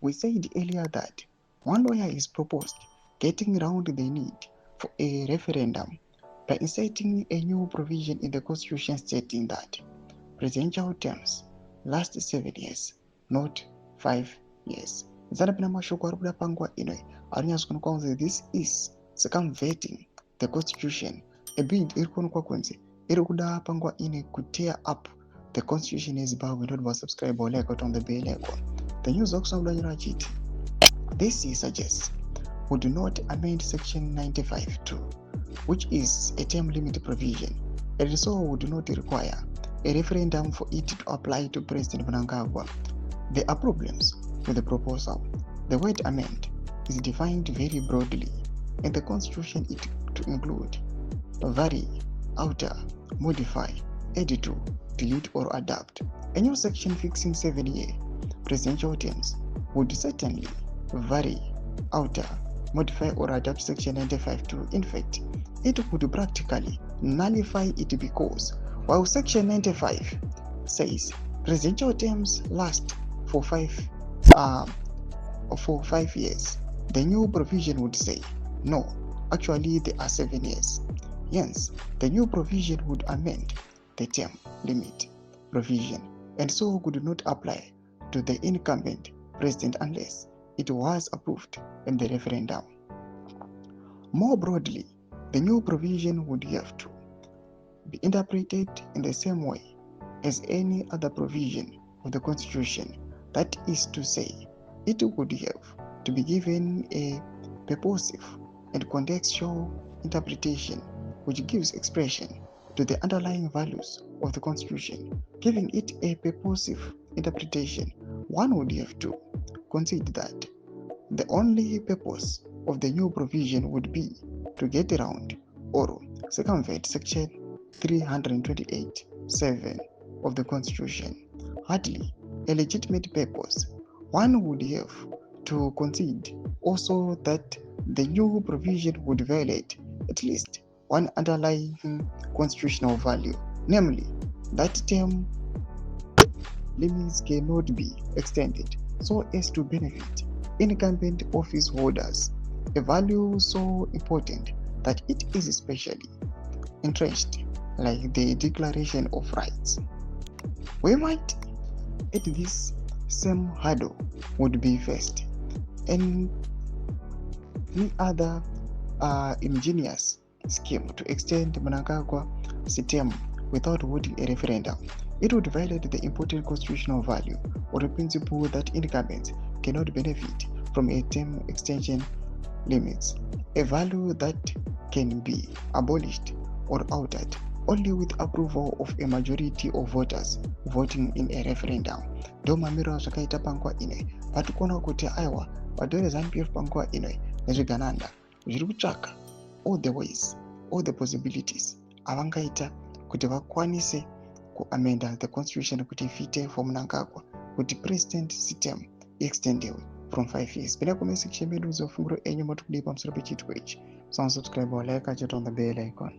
We said earlier that one lawyer is proposed getting around the need for a referendum by inserting a new provision in the constitution stating that presidential terms last 7 years, not 5 years. Zanapina mashoko ari kuda panguva ino arinyatsokuonekwa kunzi this is circumventing the constitution. A bid iri kuonekwa kunzi iri kuda panguva ino ku tear up the constitution yeZimbabwe. Ndodwa subscribe or like on the bell icon. The news also chiti. This suggests would not amend section 95(2), which is a term limit provision, and so would not require a referendum for it to apply to President Mnangagwa. There are problems with the proposal. The word amend is defined very broadly in the constitution to include vary, alter, modify, add to, delete or adapt. A new section fixing 7-year presidential terms would certainly vary, alter, modify or adapt section 95(2). In fact, it would practically nullify it because while section 95 says presidential terms last for 5 years, the new provision would say no, actually they are 7 years. Hence, the new provision would amend the term limit provision and so could not apply to the incumbent president unless it was approved in the referendum. More broadly, the new provision would have to be interpreted in the same way as any other provision of the Constitution. That is to say, it would have to be given a purposive and contextual interpretation which gives expression to the underlying values of the Constitution. Giving it a purposive interpretation, one would have to consider that the only purpose of the new provision would be to get around or circumvent section 328(7) of the Constitution. Hardly a legitimate purpose. One would have to concede also that the new provision would violate at least one underlying constitutional value, namely that term limits cannot be extended so as to benefit incumbent office holders, a value so important that it is especially entrenched, like the Declaration of Rights. We might at this same hurdle would be faced any other ingenious scheme to extend Mnangagwa's term without holding a referendum. It would violate the important constitutional value or the principle that incumbents cannot benefit from a term extension limits, a value that can be abolished or altered only with approval of a majority of voters voting in a referendum. Domamiro zvakaita panguva ino patikuona kuti aiwa vadore ZANU-PF panguva ino nezvigananda zviri kutsvaka all the ways, all the possibilities avangaita kuti vakwanise kuamenda the constitution kuti ifite for Mnangagwa kuti president term extendewe from 5 years. Penda comment section medu zofunguro enyu motukudi pamusoro pechiitwa ichi. Subscribe or like on the bell icon.